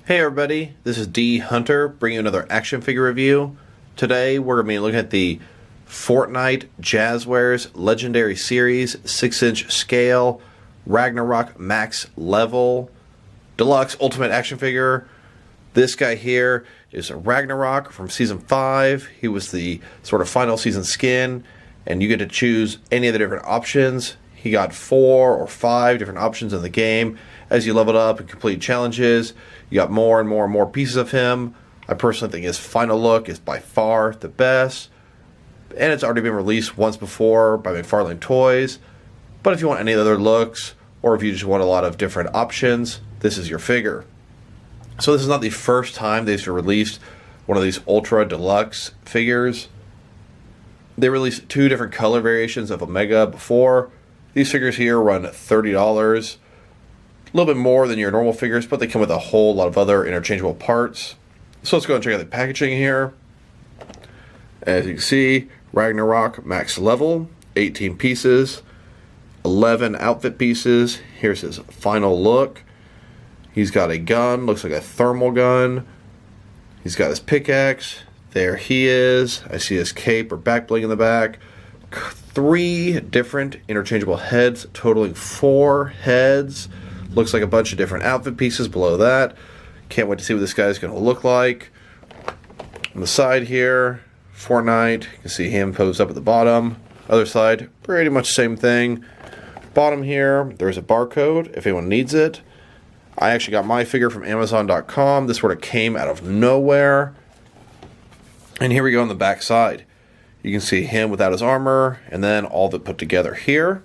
Hey everybody, this is D Hunter bringing you another action figure review. Today we're going to be looking at the Fortnite Jazwares Legendary Series 6-inch scale Ragnarok Max Level Deluxe Ultimate Action Figure. This guy here is Ragnarok from Season 5. He was the sort of final season skin, and you get to choose any of the different options. He got 4 or 5 different options in the game. As you leveled up and complete challenges, you got more and more and more pieces of him. I personally think his final look is by far the best, and it's already been released once before by McFarlane Toys. But if you want any other looks, or if you just want a lot of different options, this is your figure. So this is not the first time they've released one of these Ultra Deluxe figures. They released 2 different color variations of Omega before. These figures here run $30. A little bit more than your normal figures, but they come with a whole lot of other interchangeable parts. So let's go and check out the packaging here. As you can see, Ragnarok Max Level, 18 pieces, 11 outfit pieces. Here's his final look. He's got a gun, looks like a thermal gun. He's got his pickaxe. There he is. I see his cape or back bling in the back. 3 different interchangeable heads, totaling 4 heads. Looks like a bunch of different outfit pieces below that. Can't wait to see what this guy's going to look like. On the side here, Fortnite. You can see him posed up at the bottom. Other side, pretty much same thing. Bottom here, there's a barcode if anyone needs it. I actually got my figure from Amazon.com. This sort of came out of nowhere. And here we go on the back side. You can see him without his armor, and then all of it put together here.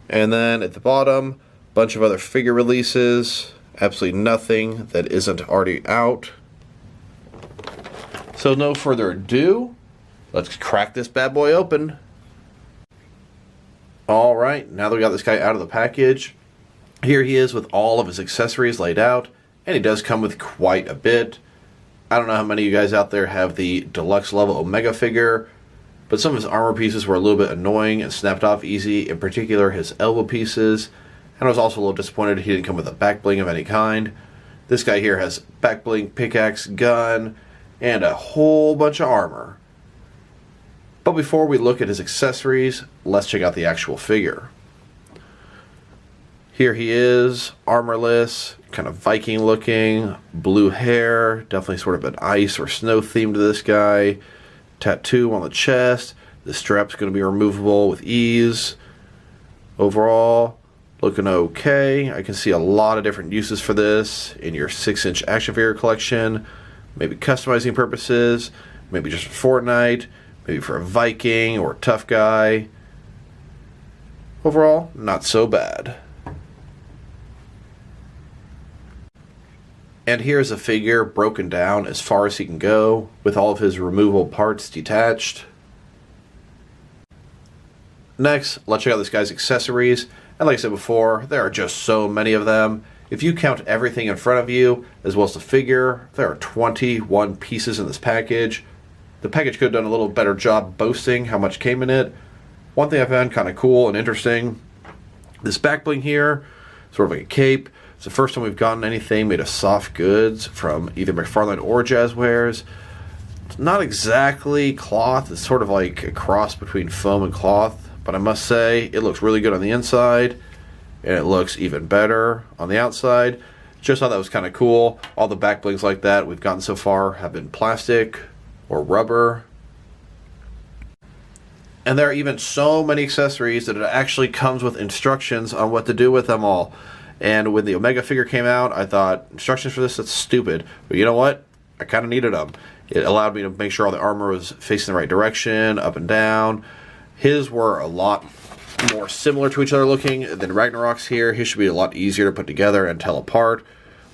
And then at the bottom, bunch of other figure releases. Absolutely nothing that isn't already out. So no further ado, let's crack this bad boy open. Alright, now that we got this guy out of the package, here he is with all of his accessories laid out, and he does come with quite a bit. I don't know how many of you guys out there have the deluxe level Omega figure, but some of his armor pieces were a little bit annoying and snapped off easy, in particular his elbow pieces. And I was also a little disappointed he didn't come with a back bling of any kind. This guy here has back bling, pickaxe, gun, and a whole bunch of armor. But before we look at his accessories, let's check out the actual figure. Here he is, armorless, kind of Viking looking, blue hair, definitely sort of an ice or snow theme to this guy. Tattoo on the chest. The strap's going to be removable with ease. Overall, looking okay. I can see a lot of different uses for this in your 6-inch action figure collection. Maybe customizing purposes. Maybe just for Fortnite. Maybe for a Viking or a tough guy. Overall, not so bad. And here's a figure broken down as far as he can go, with all of his removable parts detached. Next, let's check out this guy's accessories. And like I said before, there are just so many of them. If you count everything in front of you, as well as the figure, there are 21 pieces in this package. The package could have done a little better job boasting how much came in it. One thing I found kind of cool and interesting, this back bling here, sort of like a cape. It's the first time we've gotten anything made of soft goods from either McFarlane or Jazwares. It's not exactly cloth, it's sort of like a cross between foam and cloth. But I must say, it looks really good on the inside, and it looks even better on the outside. Just thought that was kind of cool. All the back blings like that we've gotten so far have been plastic or rubber. And there are even so many accessories that it actually comes with instructions on what to do with them all. And when the Omega figure came out, I thought, instructions for this, that's stupid. But you know what? I kind of needed them. It allowed me to make sure all the armor was facing the right direction, up and down. His were a lot more similar to each other looking than Ragnarok's here. His should be a lot easier to put together and tell apart.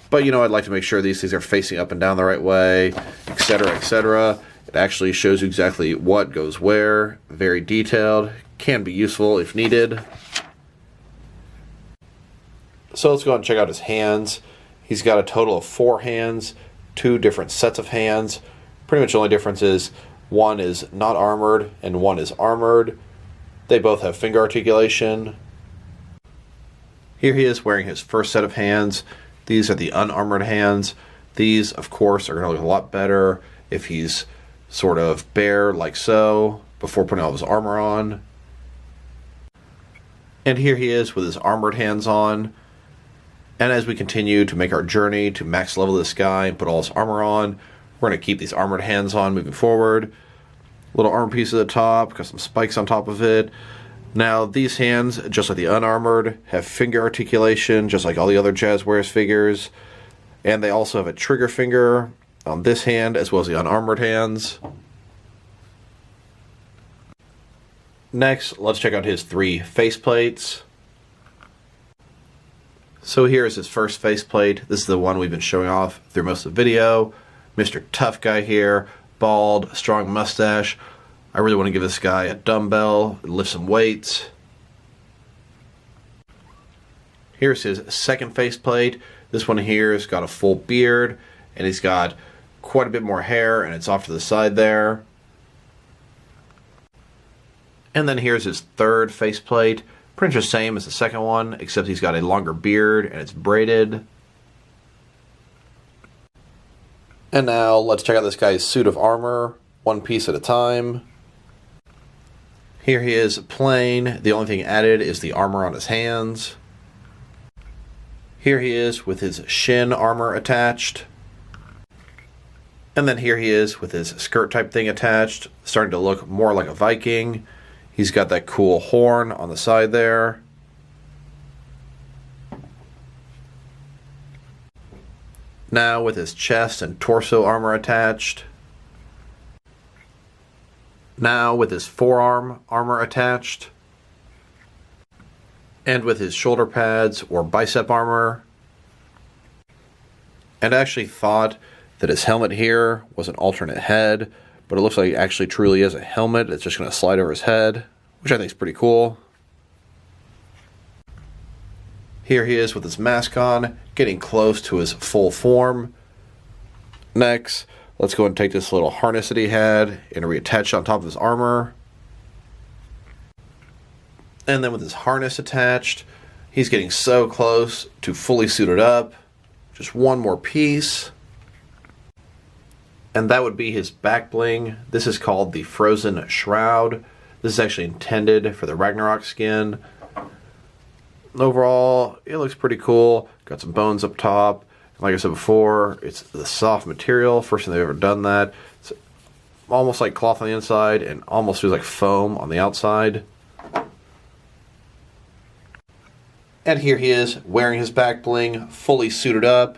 But, you know, I'd like to make sure these things are facing up and down the right way, etc., etc. It actually shows you exactly what goes where. Very detailed. Can be useful if needed. So let's go ahead and check out his hands. He's got a total of 4 hands, 2 different sets of hands. Pretty much the only difference is one is not armored and one is armored. They both have finger articulation. Here he is wearing his first set of hands. These are the unarmored hands. These, of course, are going to look a lot better if he's sort of bare like so, before putting all his armor on. And here he is with his armored hands on. And as we continue to make our journey to max level this guy and put all his armor on, we're going to keep these armored hands on moving forward. Little armor piece at the top, got some spikes on top of it. Now these hands, just like the unarmored, have finger articulation, just like all the other Jazwares figures. And they also have a trigger finger on this hand, as well as the unarmored hands. Next, let's check out his 3 faceplates. So here is his first faceplate. This is the one we've been showing off through most of the video. Mr. Tough Guy here, bald, strong mustache. I really want to give this guy a dumbbell and lift some weights. Here's his second faceplate. This one here has got a full beard, and he's got quite a bit more hair, and it's off to the side there. And then here's his third faceplate. Pretty much the same as the second one, except he's got a longer beard, and it's braided. And now let's check out this guy's suit of armor, one piece at a time. Here he is plain. The only thing added is the armor on his hands. Here he is with his shin armor attached. And then here he is with his skirt type thing attached, starting to look more like a Viking. He's got that cool horn on the side there. Now with his chest and torso armor attached. Now with his forearm armor attached. And with his shoulder pads or bicep armor. And I actually thought that his helmet here was an alternate head, but it looks like it actually truly is a helmet. It's just going to slide over his head, which I think is pretty cool. Here he is with his mask on, getting close to his full form. Next, let's go and take this little harness that he had and reattach it on top of his armor. And then with his harness attached, he's getting so close to fully suited up. Just one more piece. And that would be his back bling. This is called the Frozen Shroud. This is actually intended for the Ragnarok skin. Overall, it looks pretty cool. Got some bones up top. Like I said before, it's the soft material. First time they've ever done that. It's almost like cloth on the inside and almost feels like foam on the outside. And here he is wearing his back bling, fully suited up,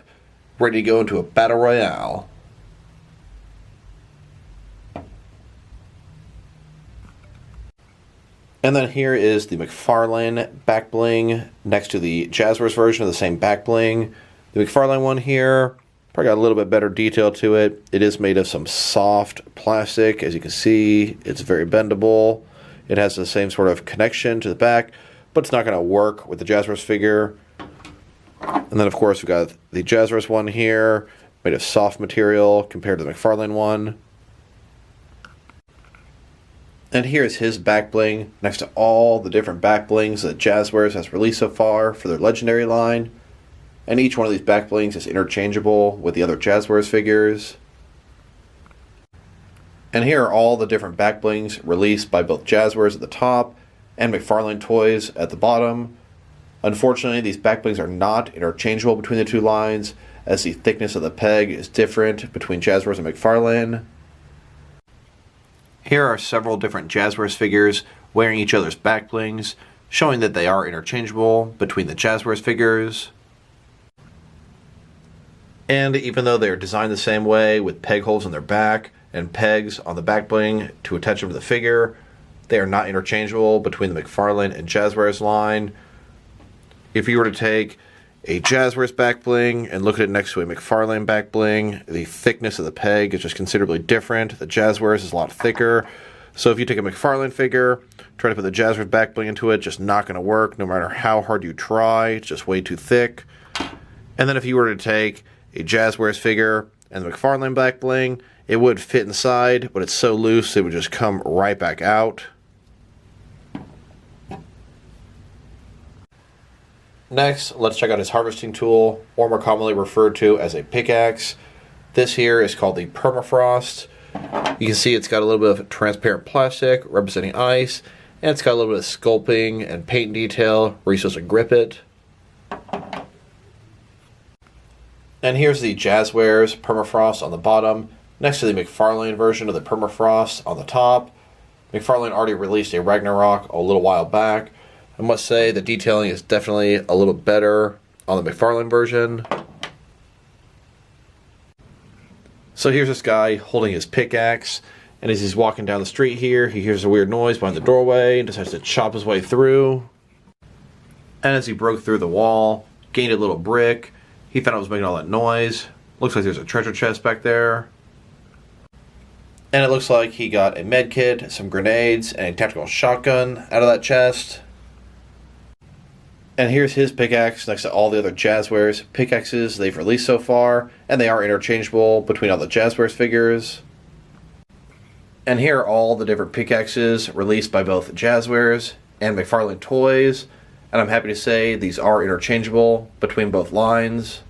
ready to go into a battle royale. And then here is the McFarlane back bling next to the Jazwares version of the same back bling. The McFarlane one here probably got a little bit better detail to it. It is made of some soft plastic. As you can see, it's very bendable. It has the same sort of connection to the back, but it's not going to work with the Jazwares figure. And then, of course, we've got the Jazwares one here, made of soft material compared to the McFarlane one. And here's his back bling next to all the different back blings that Jazwares has released so far for their Legendary line. And each one of these back blings is interchangeable with the other Jazwares figures. And here are all the different back blings released by both Jazwares at the top and McFarlane Toys at the bottom. Unfortunately, these back blings are not interchangeable between the two lines, as the thickness of the peg is different between Jazwares and McFarlane. Here are several different Jazwares figures wearing each other's back blings, showing that they are interchangeable between the Jazwares figures. And even though they are designed the same way, with peg holes in their back and pegs on the back bling to attach them to the figure, they are not interchangeable between the McFarlane and Jazwares line. If you were to take a Jazwares back bling and look at it next to a McFarlane back bling, the thickness of the peg is just considerably different. The Jazwares is a lot thicker. So if you take a McFarlane figure, try to put the Jazwares back bling into it, just not going to work no matter how hard you try. It's just way too thick. And then if you were to take a Jazwares figure and the McFarlane back bling, it would fit inside, but it's so loose it would just come right back out. Next, let's check out his harvesting tool, or more commonly referred to as a pickaxe. This here is called the Permafrost. You can see it's got a little bit of transparent plastic representing ice, and it's got a little bit of sculpting and paint detail where you're supposed to grip it. And here's the Jazwares Permafrost on the bottom, next to the McFarlane version of the Permafrost on the top. McFarlane already released a Ragnarok a little while back. I must say the detailing is definitely a little better on the McFarlane version. So here's this guy holding his pickaxe, and as he's walking down the street here, he hears a weird noise behind the doorway and decides to chop his way through. And as he broke through the wall, gained a little brick, he found it was making all that noise. Looks like there's a treasure chest back there. And it looks like he got a med kit, some grenades, and a tactical shotgun out of that chest. And here's his pickaxe next to all the other Jazwares pickaxes they've released so far, and they are interchangeable between all the Jazwares figures. And here are all the different pickaxes released by both Jazwares and McFarlane Toys, and I'm happy to say these are interchangeable between both lines.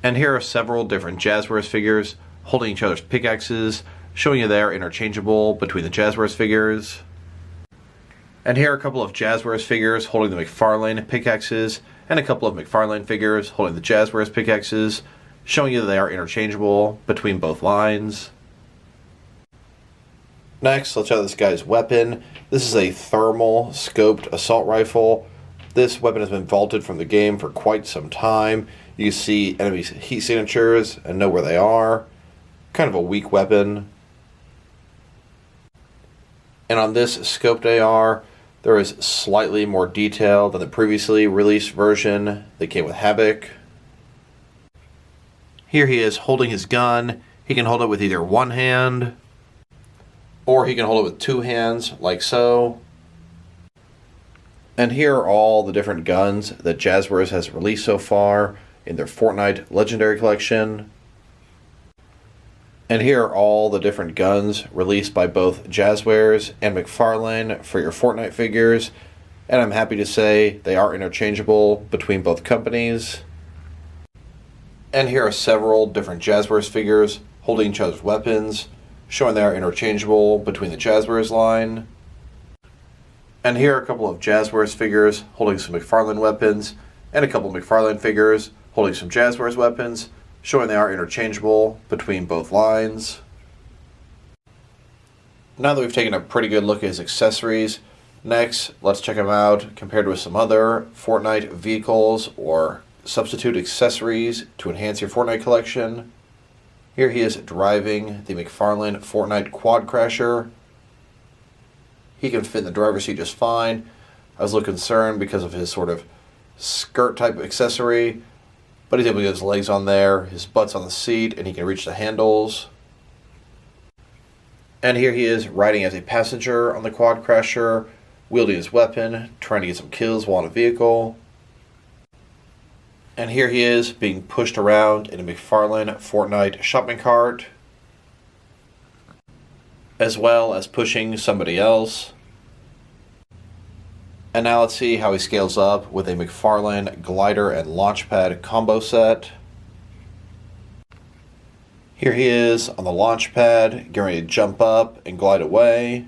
And here are several different Jazwares figures holding each other's pickaxes, showing you they are interchangeable between the Jazwares figures. And here are a couple of Jazwares figures holding the McFarlane pickaxes, and a couple of McFarlane figures holding the Jazwares pickaxes, showing you that they are interchangeable between both lines. Next, let's check out this guy's weapon. This is a thermal scoped assault rifle. This weapon has been vaulted from the game for quite some time. You can see enemies' heat signatures and know where they are. Kind of a weak weapon. And on this scoped AR, there is slightly more detail than the previously released version that came with Havoc. Here he is holding his gun. He can hold it with either one hand, or he can hold it with two hands, like so. And here are all the different guns that Jazwares has released so far in their Fortnite Legendary Collection. And here are all the different guns released by both Jazwares and McFarlane for your Fortnite figures, and I'm happy to say they are interchangeable between both companies. And here are several different Jazwares figures holding each other's weapons, showing they are interchangeable between the Jazwares line. And here are a couple of Jazwares figures holding some McFarlane weapons, and a couple of McFarlane figures holding some Jazwares weapons, showing they are interchangeable between both lines. Now that we've taken a pretty good look at his accessories, next let's check him out compared with some other Fortnite vehicles or substitute accessories to enhance your Fortnite collection. Here he is driving the McFarlane Fortnite Quad Crasher. He can fit in the driver's seat just fine. I was a little concerned because of his sort of skirt type accessory, but he's able to get his legs on there, his butt's on the seat, and he can reach the handles. And here he is riding as a passenger on the Quad Crasher, wielding his weapon, trying to get some kills while in a vehicle. And here he is being pushed around in a McFarlane Fortnite shopping cart, as well as pushing somebody else. And now let's see how he scales up with a McFarlane glider and launchpad combo set. Here he is on the launchpad, getting ready to jump up and glide away.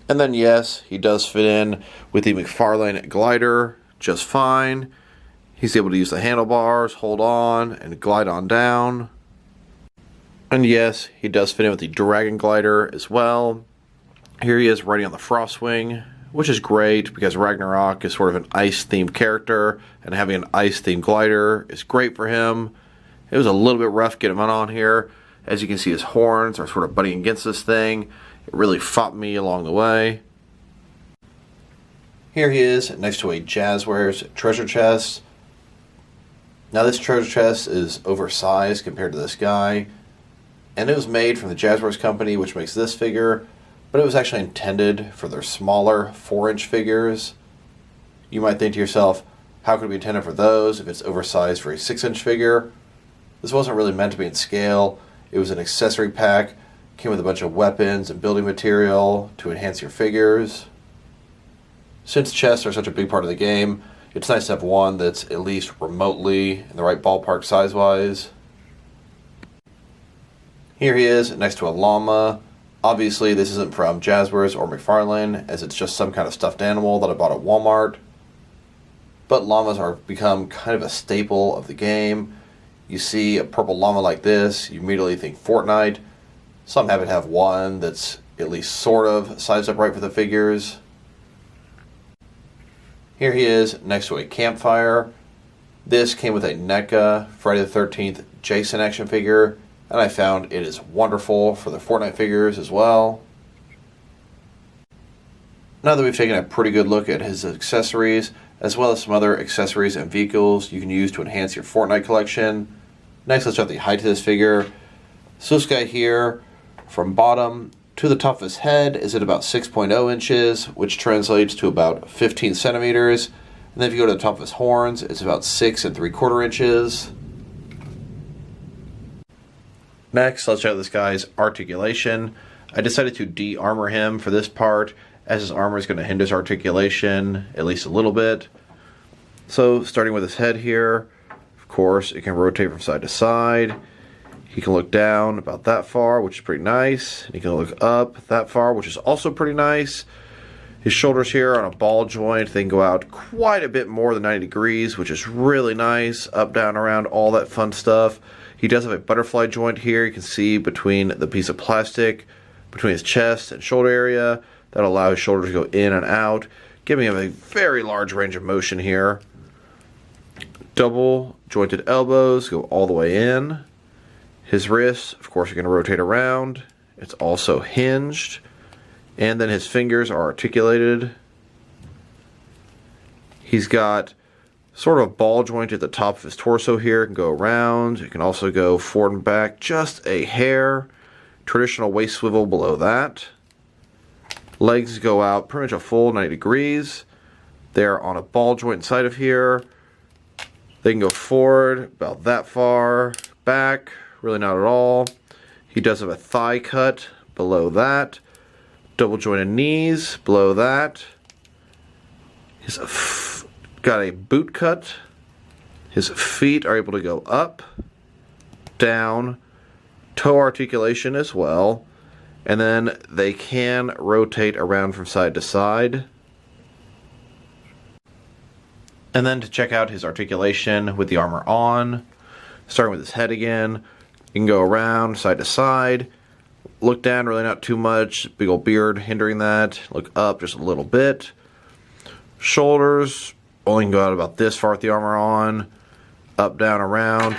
And then yes, he does fit in with the McFarlane glider just fine. He's able to use the handlebars, hold on, and glide on down. And yes, he does fit in with the Dragon Glider as well. Here he is riding on the Frostwing, which is great because Ragnarok is sort of an ice-themed character, and having an ice-themed glider is great for him. It was a little bit rough getting him on here. As you can see, his horns are sort of butting against this thing. It really fought me along the way. Here he is next to a Jazwares treasure chest. Now this treasure chest is oversized compared to this guy, and it was made from the Jazwares company, which makes this figure, but it was actually intended for their smaller 4-inch figures. You might think to yourself, how could it be intended for those if it's oversized for a 6-inch figure? This wasn't really meant to be in scale. It was an accessory pack, came with a bunch of weapons and building material to enhance your figures. Since chests are such a big part of the game, it's nice to have one that's at least remotely in the right ballpark size-wise. Here he is next to a llama. Obviously this isn't from Jazwares or McFarlane, as it's just some kind of stuffed animal that I bought at Walmart. But llamas are become kind of a staple of the game. You see a purple llama like this, you immediately think Fortnite. Some happen to have one that's at least sort of sized up right for the figures. Here he is next to a campfire. This came with a NECA Friday the 13th Jason action figure, and I found it is wonderful for the Fortnite figures as well. Now that we've taken a pretty good look at his accessories, as well as some other accessories and vehicles you can use to enhance your Fortnite collection. Next, let's check the height of this figure. So this guy here, from bottom to the top of his head, is at about 6.0 inches, which translates to about 15 centimeters. And then if you go to the top of his horns, it's about 6 3/4 inches. Next, let's check out this guy's articulation. I decided to de-armor him for this part, as his armor is going to hinder his articulation at least a little bit. So, starting with his head here, of course, it can rotate from side to side. He can look down about that far, which is pretty nice. He can look up that far, which is also pretty nice. His shoulders here are on a ball joint. They can go out quite a bit more than 90 degrees, which is really nice. Up, down, around, all that fun stuff. He does have a butterfly joint here. You can see between the piece of plastic, between his chest and shoulder area. That'll allow his shoulders to go in and out, giving him a very large range of motion here. Double jointed elbows go all the way in. His wrists, of course, are going to rotate around. It's also hinged. And then his fingers are articulated. He's got sort of a ball joint at the top of his torso here. It can go around. It can also go forward and back just a hair. Traditional waist swivel below that. Legs go out pretty much a full 90 degrees. They're on a ball joint inside of here. They can go forward about that far. Back, really not at all. He does have a thigh cut below that. Double jointed knees below that. He's got a boot cut. His feet are able to go up, down, toe articulation as well. And then they can rotate around from side to side. And then to check out his articulation with the armor on, starting with his head again, you can go around side to side, look down, really not too much, big old beard hindering that, look up just a little bit. Shoulders only can go out about this far with the armor on, up, down, around.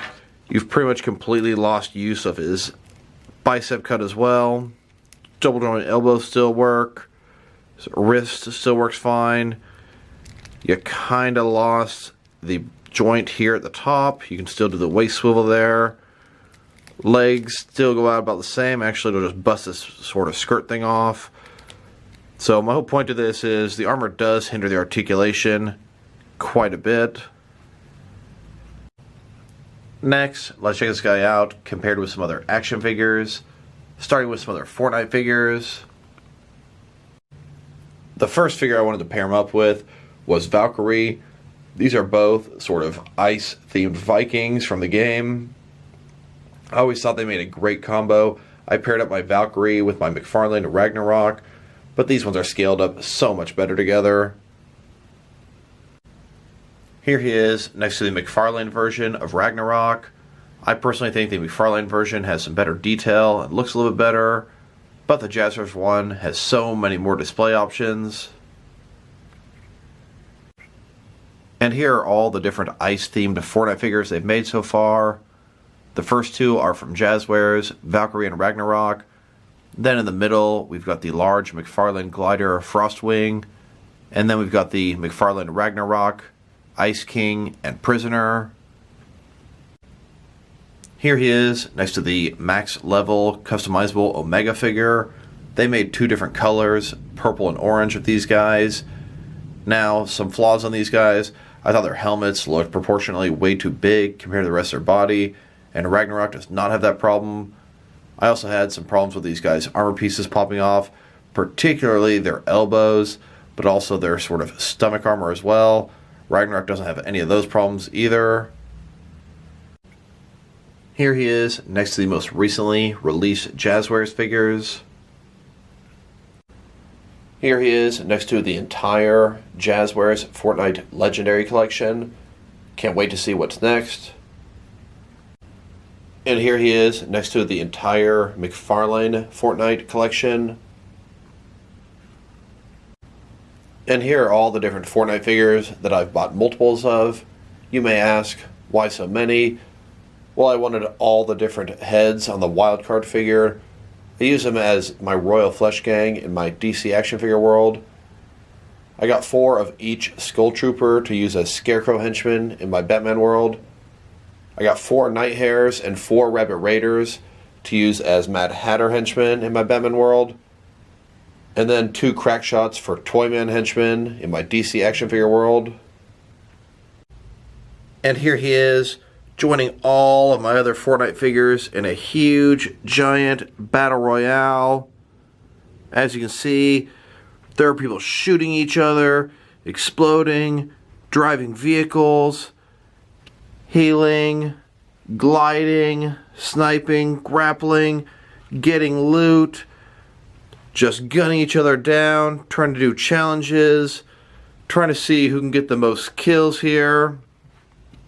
You've pretty much completely lost use of his bicep cut as well. Double jointed elbows still work. His wrist still works fine. You kind of lost the joint here at the top. You can still do the waist swivel there. Legs still go out about the same. Actually, it'll just bust this sort of skirt thing off. So my whole point to this is the armor does hinder the articulation quite a bit. Next, let's check this guy out compared with some other action figures. Starting with some other Fortnite figures. The first figure I wanted to pair him up with was Valkyrie. These are both sort of ice-themed Vikings from the game. I always thought they made a great combo. I paired up my Valkyrie with my McFarlane Ragnarok, but these ones are scaled up so much better together. Here he is next to the McFarlane version of Ragnarok. I personally think the McFarlane version has some better detail and looks a little bit better, but the Jazwares one has so many more display options. And here are all the different ice-themed Fortnite figures they've made so far. The first two are from Jazwares, Valkyrie and Ragnarok. Then in the middle, we've got the large McFarlane glider Frostwing. And then we've got the McFarlane Ragnarok, Ice King, and Prisoner. Here he is next to the max level customizable Omega figure. They made two different colors, purple and orange, with these guys. Now, some flaws on these guys. I thought their helmets looked proportionally way too big compared to the rest of their body, and Ragnarok does not have that problem. I also had some problems with these guys' armor pieces popping off, particularly their elbows. but also their sort of stomach armor as well. Ragnarok doesn't have any of those problems either. Here he is next to the most recently released Jazwares figures. Here he is next to the entire Jazwares Fortnite Legendary Collection. Can't wait to see what's next. And here he is next to the entire McFarlane Fortnite Collection. And here are all the different Fortnite figures that I've bought multiples of. You may ask, why so many? Well, I wanted all the different heads on the wildcard figure. I use them as my Royal Flesh Gang in my DC action figure world. I got 4 of each Skull Trooper to use as Scarecrow henchmen in my Batman world. I got 4 Night Hares and 4 Rabbit Raiders to use as Mad Hatter henchmen in my Batman world. And then 2 Crack Shots for Toyman henchmen in my DC action figure world. And here he is, joining all of my other Fortnite figures in a huge, giant battle royale. As you can see, there are people shooting each other, exploding, driving vehicles, healing, gliding, sniping, grappling, getting loot, just gunning each other down, trying to do challenges, trying to see who can get the most kills here,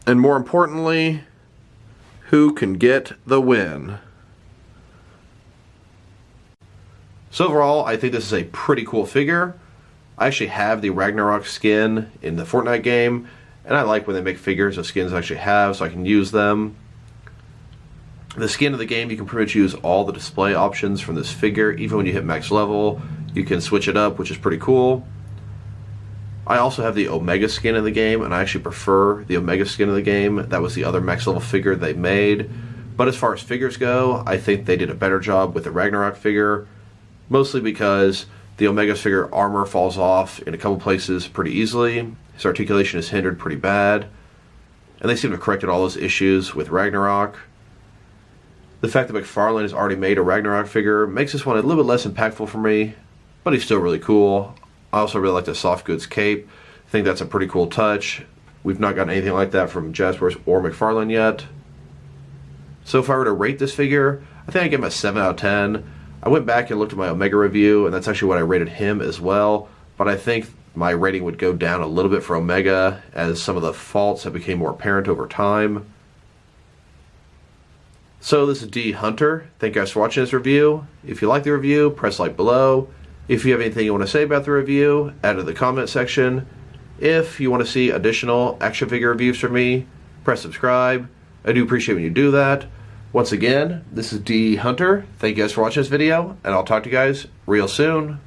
and more importantly, who can get the win. So overall, I think this is a pretty cool figure. I actually have the Ragnarok skin in the Fortnite game, and I like when they make figures of skins I actually have so I can use them. The skin of the game, you can pretty much use all the display options from this figure. Even when you hit max level, you can switch it up, which is pretty cool. I also have the Omega skin in the game, and I actually prefer the Omega skin in the game. That was the other max level figure they made. But as far as figures go, I think they did a better job with the Ragnarok figure, mostly because the Omega's figure armor falls off in a couple places pretty easily. His articulation is hindered pretty bad, and they seem to have corrected all those issues with Ragnarok. The fact that McFarlane has already made a Ragnarok figure makes this one a little bit less impactful for me, but he's still really cool. I also really like the soft goods cape. I think that's a pretty cool touch. We've not gotten anything like that from Jazwares or McFarlane yet. So if I were to rate this figure, I think I'd give him a 7 out of 10. I went back and looked at my Omega review, and that's actually what I rated him as well, but I think my rating would go down a little bit for Omega as some of the faults have become more apparent over time. So this is D Hunter. Thank you guys for watching this review. If you like the review, press like below. If you have anything you want to say about the review, add it in the comment section. If you want to see additional action figure reviews from me, press subscribe. I do appreciate when you do that. Once again, this is D Hunter. Thank you guys for watching this video, and I'll talk to you guys real soon.